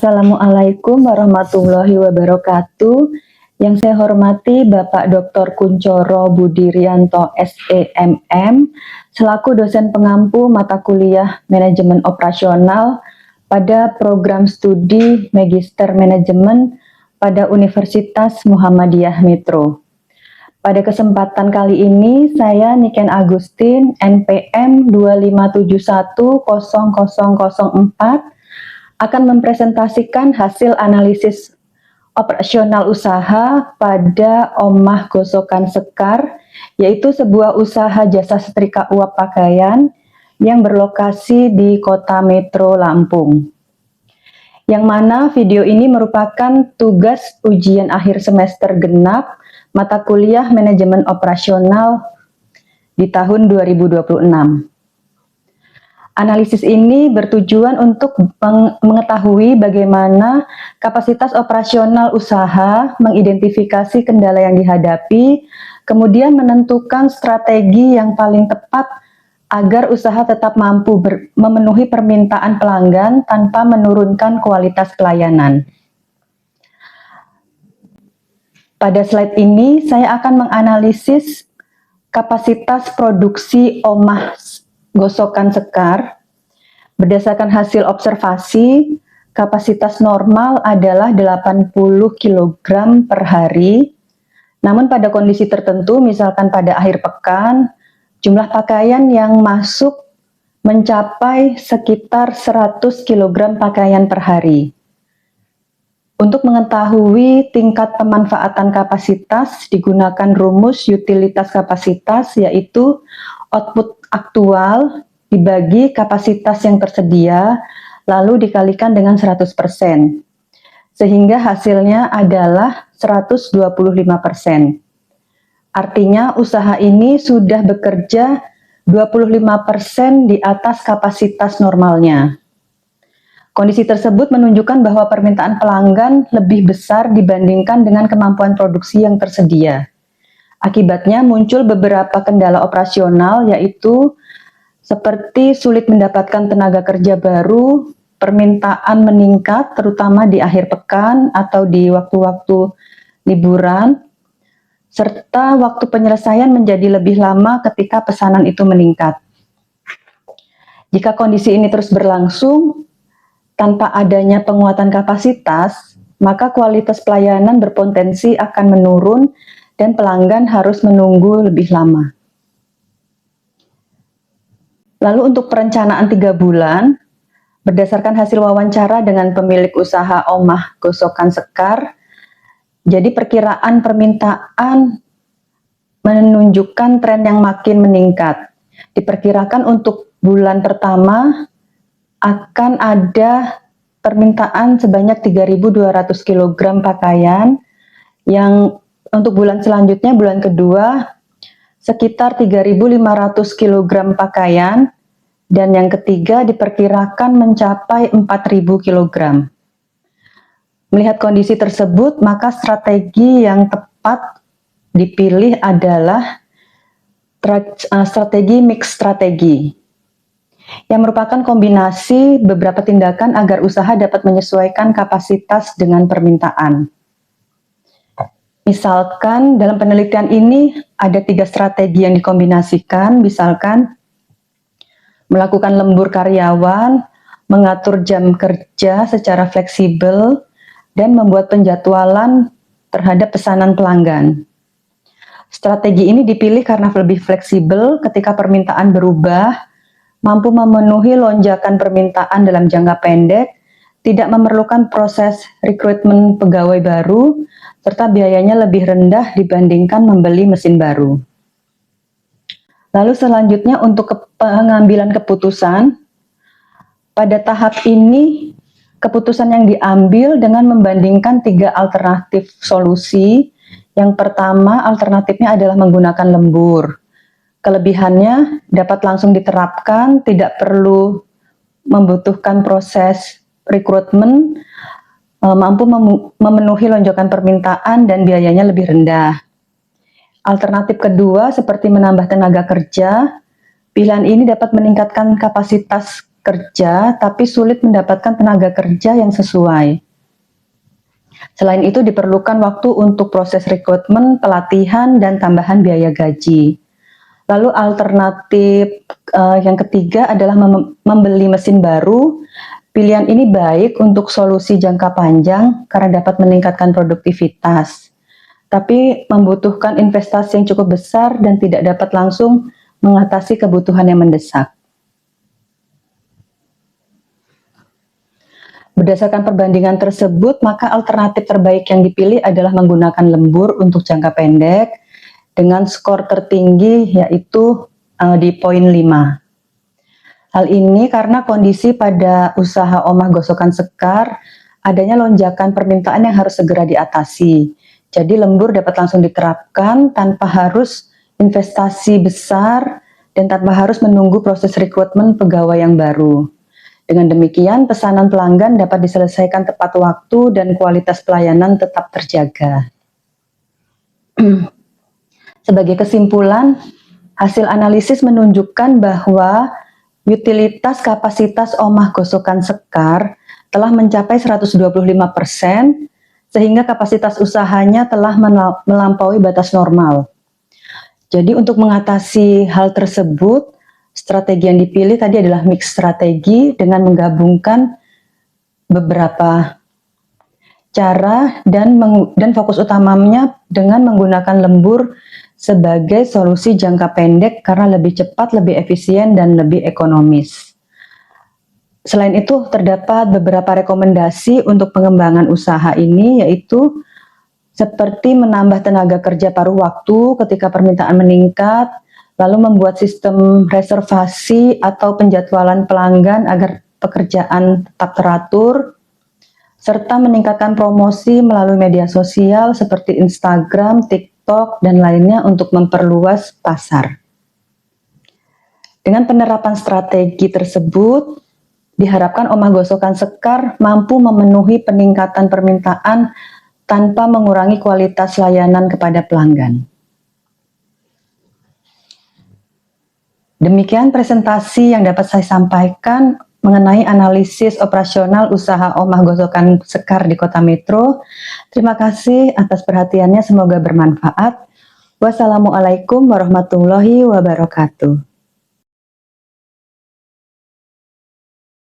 Assalamualaikum warahmatullahi wabarakatuh. Yang saya hormati Bapak Dr. Kuncoro Budirianto SEMM, selaku dosen pengampu mata kuliah Manajemen Operasional pada program studi Magister Manajemen pada Universitas Muhammadiyah Metro. Pada kesempatan kali ini, saya Niken Agustin, NPM 25710004, akan mempresentasikan hasil analisis operasional usaha pada Omah Gosokan Sekar, yaitu sebuah usaha jasa setrika uap pakaian yang berlokasi di Kota Metro Lampung. Yang mana video ini merupakan tugas ujian akhir semester genap mata kuliah Manajemen Operasional di tahun 2026. Analisis ini bertujuan untuk mengetahui bagaimana kapasitas operasional usaha, mengidentifikasi kendala yang dihadapi, kemudian menentukan strategi yang paling tepat agar usaha tetap mampu memenuhi permintaan pelanggan tanpa menurunkan kualitas pelayanan. Pada slide ini, saya akan menganalisis kapasitas produksi Omah Gosokan Sekar. Berdasarkan hasil observasi, kapasitas normal adalah 80 kg per hari. Namun pada kondisi tertentu, misalkan pada akhir pekan, jumlah pakaian yang masuk mencapai sekitar 100 kg pakaian per hari. Untuk mengetahui tingkat pemanfaatan kapasitas, digunakan rumus utilitas kapasitas, yaitu output aktual dibagi kapasitas yang tersedia, lalu dikalikan dengan 100%. Sehingga hasilnya adalah 125%. Artinya usaha ini sudah bekerja 25% di atas kapasitas normalnya. Kondisi tersebut menunjukkan bahwa permintaan pelanggan lebih besar dibandingkan dengan kemampuan produksi yang tersedia. Akibatnya muncul beberapa kendala operasional, yaitu seperti sulit mendapatkan tenaga kerja baru, permintaan meningkat terutama di akhir pekan atau di waktu-waktu liburan, serta waktu penyelesaian menjadi lebih lama ketika pesanan itu meningkat. Jika kondisi ini terus berlangsung, tanpa adanya penguatan kapasitas, maka kualitas pelayanan berpotensi akan menurun dan pelanggan harus menunggu lebih lama. Lalu untuk perencanaan 3 bulan, berdasarkan hasil wawancara dengan pemilik usaha Omah Gosokan Sekar, jadi perkiraan permintaan menunjukkan tren yang makin meningkat. Diperkirakan untuk bulan pertama akan ada permintaan sebanyak 3.200 kg pakaian, yang untuk bulan selanjutnya, bulan kedua, sekitar 3.500 kg pakaian, dan yang ketiga diperkirakan mencapai 4.000 kg. Melihat kondisi tersebut, maka strategi yang tepat dipilih adalah strategi mix strategi, yang merupakan kombinasi beberapa tindakan agar usaha dapat menyesuaikan kapasitas dengan permintaan. Misalkan dalam penelitian ini ada 3 strategi yang dikombinasikan, misalkan melakukan lembur karyawan, mengatur jam kerja secara fleksibel, dan membuat penjadwalan terhadap pesanan pelanggan. Strategi ini dipilih karena lebih fleksibel ketika permintaan berubah, mampu memenuhi lonjakan permintaan dalam jangka pendek, tidak memerlukan proses rekrutmen pegawai baru, serta biayanya lebih rendah dibandingkan membeli mesin baru. Lalu selanjutnya untuk pengambilan keputusan, pada tahap ini keputusan yang diambil dengan membandingkan 3 alternatif solusi. Yang pertama, alternatifnya adalah menggunakan lembur. Kelebihannya dapat langsung diterapkan, tidak perlu membutuhkan proses rekrutmen, mampu memenuhi lonjakan permintaan dan biayanya lebih rendah. Alternatif kedua seperti menambah tenaga kerja. Pilihan ini dapat meningkatkan kapasitas kerja, tapi sulit mendapatkan tenaga kerja yang sesuai. Selain itu diperlukan waktu untuk proses rekrutmen, pelatihan, dan tambahan biaya gaji. Lalu alternatif yang ketiga adalah membeli mesin baru. Pilihan ini baik untuk solusi jangka panjang karena dapat meningkatkan produktivitas, tapi membutuhkan investasi yang cukup besar dan tidak dapat langsung mengatasi kebutuhan yang mendesak. Berdasarkan perbandingan tersebut, maka alternatif terbaik yang dipilih adalah menggunakan lembur untuk jangka pendek dengan skor tertinggi yaitu di poin 5. Hal ini karena kondisi pada usaha omah gosokan sekar, adanya lonjakan permintaan yang harus segera diatasi. Jadi lembur dapat langsung diterapkan tanpa harus investasi besar dan tanpa harus menunggu proses rekrutmen pegawai yang baru. Dengan demikian, pesanan pelanggan dapat diselesaikan tepat waktu dan kualitas pelayanan tetap terjaga. Sebagai kesimpulan, hasil analisis menunjukkan bahwa utilitas kapasitas omah gosokan sekar telah mencapai 125%, sehingga kapasitas usahanya telah melampaui batas normal. Jadi untuk mengatasi hal tersebut, strategi yang dipilih tadi adalah mix strategi dengan menggabungkan beberapa cara dan fokus utamanya dengan menggunakan lembur sebagai solusi jangka pendek karena lebih cepat, lebih efisien, dan lebih ekonomis. Selain itu, terdapat beberapa rekomendasi untuk pengembangan usaha ini, yaitu seperti menambah tenaga kerja paruh waktu ketika permintaan meningkat, lalu membuat sistem reservasi atau penjadwalan pelanggan agar pekerjaan tetap teratur, serta meningkatkan promosi melalui media sosial seperti Instagram, TikTok, dan lainnya untuk memperluas pasar. Dengan penerapan strategi tersebut, diharapkan omah gosokan sekar mampu memenuhi peningkatan permintaan tanpa mengurangi kualitas layanan kepada pelanggan. Demikian presentasi yang dapat saya sampaikan mengenai analisis operasional usaha omah gosokan sekar di Kota Metro. Terima kasih atas perhatiannya, semoga bermanfaat. Wassalamualaikum warahmatullahi wabarakatuh.